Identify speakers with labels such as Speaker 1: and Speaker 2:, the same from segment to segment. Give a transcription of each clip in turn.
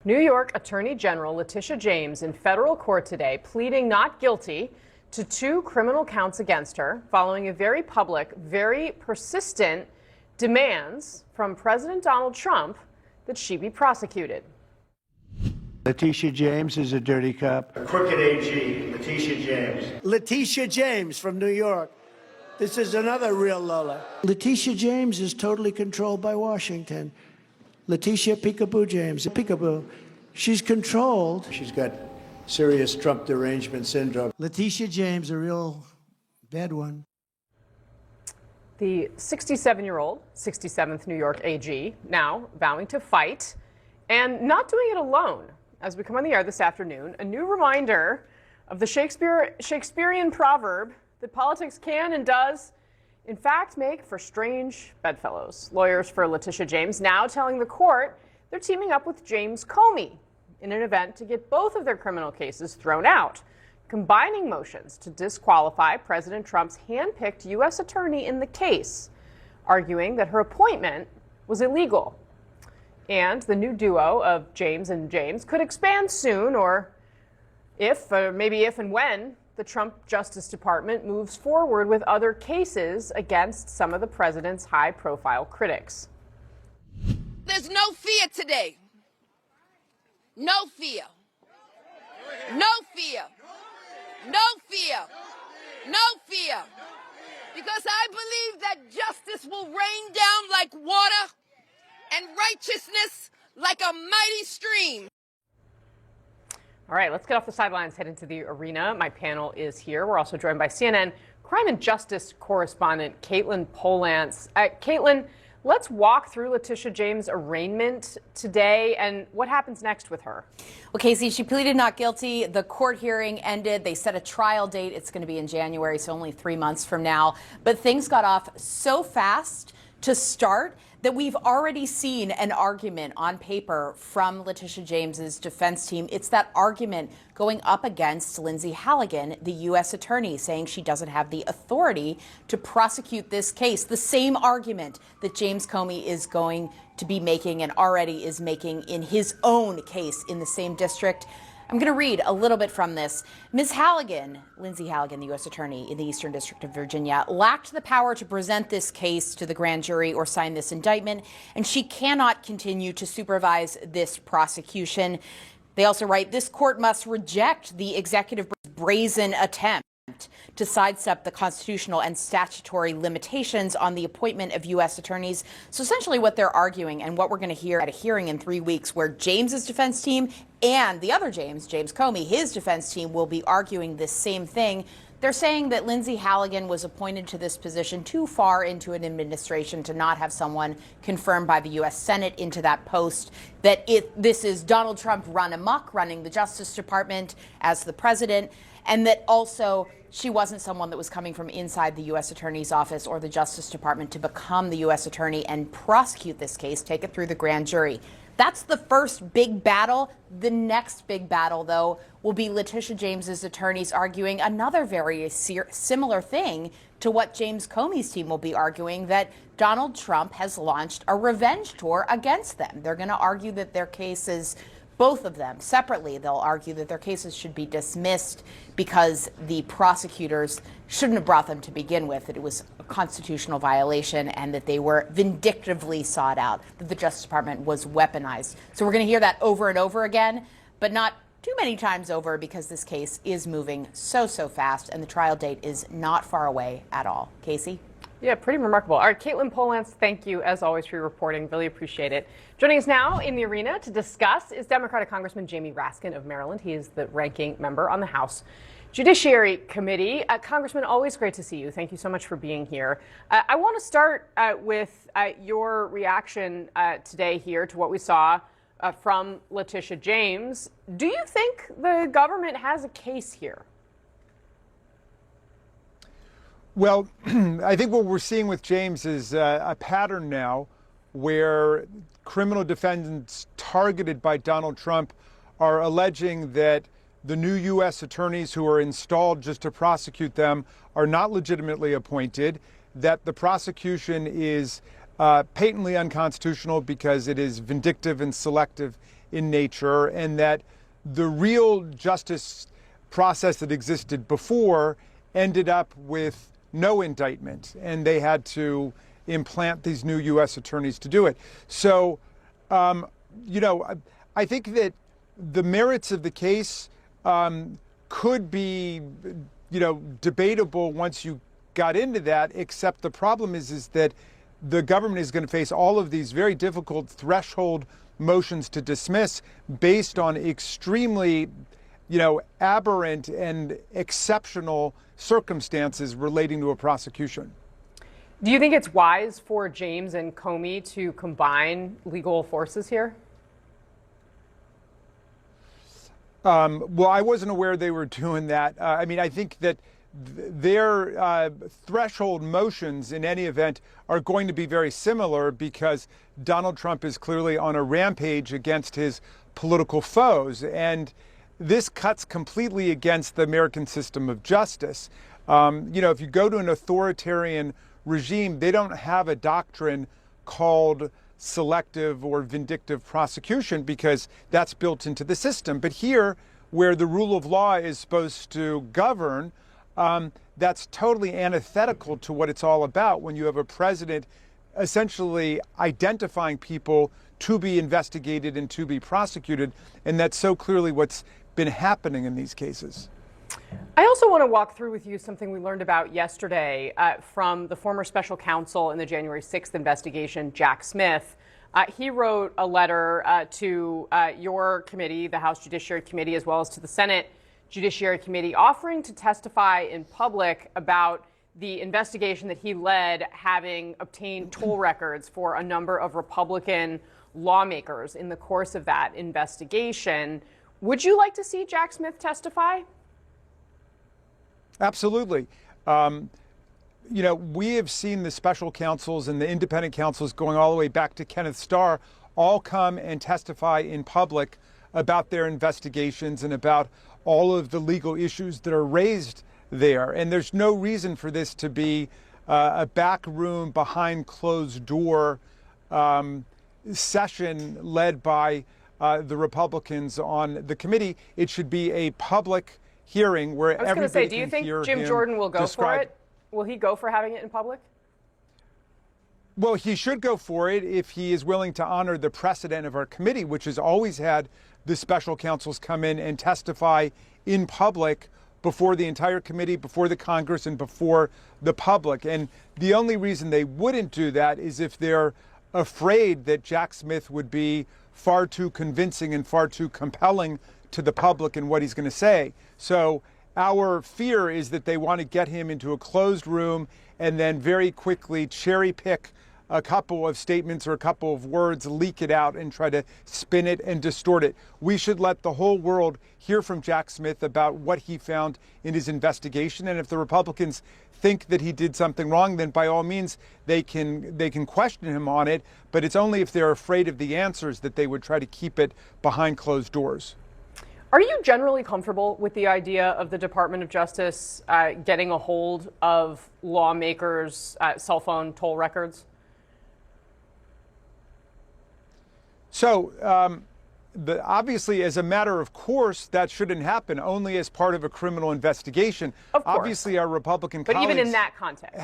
Speaker 1: New York Attorney General Letitia James in federal court today pleading not guilty to 2 criminal counts against her following a very public, very persistent demands from President Donald Trump that she be prosecuted.
Speaker 2: Letitia James is a dirty cop.
Speaker 3: A crooked AG, Letitia James.
Speaker 2: Letitia James from New York. This is another real Lola. Letitia James is totally controlled by Washington. Letitia Peekaboo James, Peekaboo. She's controlled. She's got serious Trump derangement syndrome. Letitia James, a real bad one.
Speaker 1: The 67-year-old, 67th New York AG, now vowing to fight and not doing it alone. As we come on the air this afternoon, a new reminder of the Shakespearean proverb that politics can and does in fact make for strange bedfellows. Lawyers for Letitia James now telling the court they're teaming up with James Comey in an event to get both of their criminal cases thrown out, combining motions to disqualify President Trump's hand-picked US attorney in the case, arguing that her appointment was illegal. And the new duo of James and James could expand soon, or maybe if and when the Trump Justice Department moves forward with other cases against some of the president's high-profile critics.
Speaker 4: There's no fear today. No fear. No fear. No fear. No fear. Because I believe that justice will rain down like water and righteousness like a mighty stream.
Speaker 1: All right, let's get off the sidelines, head into the arena. My panel is here. We're also joined by CNN crime and justice correspondent Caitlin Polantz. Caitlin, let's walk through Letitia James' arraignment today and what happens next with her.
Speaker 5: Well, Casey, she pleaded not guilty. The court hearing ended. They set a trial date. It's going to be in January, so only 3 months from now. But things got off so fast to start that we've already seen an argument on paper from Letitia James's defense team. It's that argument going up against Lindsey Halligan, the U.S. attorney, saying she doesn't have the authority to prosecute this case. The same argument that James Comey is going to be making and already is making in his own case in the same district. I'm going to read a little bit from this. Ms. Halligan, Lindsey Halligan, the U.S. attorney in the Eastern District of Virginia, lacked the power to present this case to the grand jury or sign this indictment, and she cannot continue to supervise this prosecution. They also write, this court must reject the executive brazen attempt to sidestep the constitutional and statutory limitations on the appointment of U.S. attorneys. So essentially what they're arguing and what we're going to hear at a hearing in 3 weeks where James's defense team and the other James Comey, his defense team, will be arguing this same thing. They're saying that Lindsey Halligan was appointed to this position too far into an administration to not have someone confirmed by the U.S. Senate into that post, that this is Donald Trump run amok, running the Justice Department as the president, and that also she wasn't someone that was coming from inside the U.S. Attorney's Office or the Justice Department to become the U.S. Attorney and prosecute this case, take it through the grand jury. That's the first big battle. The next big battle, though, will be Letitia James's attorneys arguing another very similar thing to what James Comey's team will be arguing, that Donald Trump has launched a revenge tour against them. They're going to argue that their cases, both of them separately, they'll argue that their cases should be dismissed because the prosecutors shouldn't have brought them to begin with, that it was a constitutional violation and that they were vindictively sought out, that the Justice Department was weaponized. So we're going to hear that over and over again, but not too many times over, because this case is moving so fast and the trial date is not far away at all. Casey?
Speaker 1: Yeah, pretty remarkable. All right, Caitlin Polantz, thank you as always for your reporting. Really appreciate it. Joining us now in the arena to discuss is Democratic Congressman Jamie Raskin of Maryland. He is the ranking member on the House Judiciary Committee. Congressman, always great to see you. Thank you so much for being here. I want to start with your reaction today here to what we saw from Letitia James. Do you think the government has a case here?
Speaker 6: Well, I think what we're seeing with James is a pattern now where criminal defendants targeted by Donald Trump are alleging that the new U.S. attorneys who are installed just to prosecute them are not legitimately appointed, that the prosecution is patently unconstitutional because it is vindictive and selective in nature, and that the real justice process that existed before ended up with no indictment, and they had to implant these new U.S. attorneys to do it. So, I think that the merits of the case could be, debatable once you got into that, except the problem is that the government is going to face all of these very difficult threshold motions to dismiss based on extremely, aberrant and exceptional circumstances relating to a prosecution.
Speaker 1: Do you think it's wise for James and Comey to combine legal forces here?
Speaker 6: Well, I wasn't aware they were doing that. I think that their threshold motions in any event are going to be very similar because Donald Trump is clearly on a rampage against his political foes. And this cuts completely against the American system of justice. If you go to an authoritarian regime, they don't have a doctrine called selective or vindictive prosecution because that's built into the system. But here, where the rule of law is supposed to govern, that's totally antithetical to what it's all about when you have a president essentially identifying people to be investigated and to be prosecuted. And that's so clearly what's been happening in these cases.
Speaker 1: I also want to walk through with you something we learned about yesterday from the former special counsel in the January 6th investigation, Jack Smith. He wrote a letter to your committee, the House Judiciary Committee, as well as to the Senate Judiciary Committee, offering to testify in public about the investigation that he led, having obtained toll records for a number of Republican lawmakers in the course of that investigation. Would you like to see Jack Smith testify?
Speaker 6: Absolutely. We have seen the special counsels and the independent counsels going all the way back to Kenneth Starr all come and testify in public about their investigations and about all of the legal issues that are raised there. And there's no reason for this to be a back room behind closed door session led by the Republicans on the committee. It should be a public hearing where everybody can hear him. I was going to say, do you think
Speaker 1: Jim Jordan will go for it? Will he go for having it in public?
Speaker 6: Well, he should go for it if he is willing to honor the precedent of our committee, which has always had the special counsels come in and testify in public before the entire committee, before the Congress, and before the public. And the only reason they wouldn't do that is if they're afraid that Jack Smith would be far too convincing and far too compelling to the public in what he's going to say. So our fear is that they want to get him into a closed room and then very quickly cherry pick a couple of statements or a couple of words, leak it out and try to spin it and distort it. We should let the whole world hear from Jack Smith about what he found in his investigation. And if the Republicans think that he did something wrong, then by all means they can question him on it. But it's only if they're afraid of the answers that they would try to keep it behind closed doors.
Speaker 1: Are you generally comfortable with the idea of the Department of Justice getting a hold of lawmakers' cell phone toll records?
Speaker 6: So, obviously, as a matter of course, that shouldn't happen, only as part of a criminal investigation.
Speaker 1: Of course.
Speaker 6: Obviously, our Republican colleagues...
Speaker 1: But even in that context.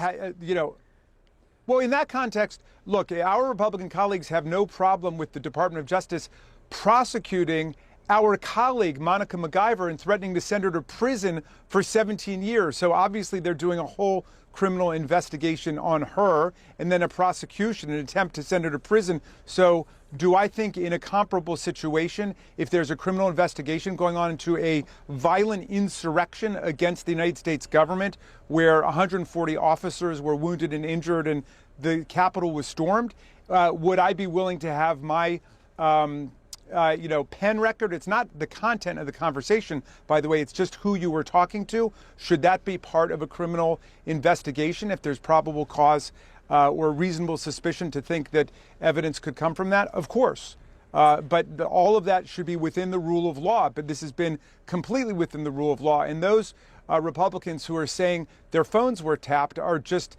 Speaker 6: Well, in that context, look, our Republican colleagues have no problem with the Department of Justice prosecuting our colleague, Monica MacGyver, and threatening to send her to prison for 17 years. So obviously they're doing a whole criminal investigation on her and then a prosecution, an attempt to send her to prison. So do I think in a comparable situation, if there's a criminal investigation going on into a violent insurrection against the United States government where 140 officers were wounded and injured and the Capitol was stormed, would I be willing to have my pen record? It's not the content of the conversation, by the way, it's just who you were talking to. Should that be part of a criminal investigation if there's probable cause or reasonable suspicion to think that evidence could come from that? Of course. But all of that should be within the rule of law. But this has been completely within the rule of law. And those Republicans who are saying their phones were tapped are just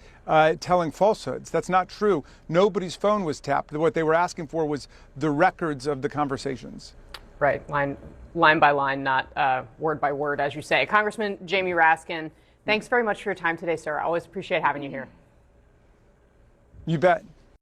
Speaker 6: telling falsehoods. That's not true. Nobody's phone was tapped. What they were asking for was the records of the conversations.
Speaker 1: Right, line by line, not word by word, as you say. Congressman Jamie Raskin, thanks very much for your time today, sir. I always appreciate having you here.
Speaker 6: You bet.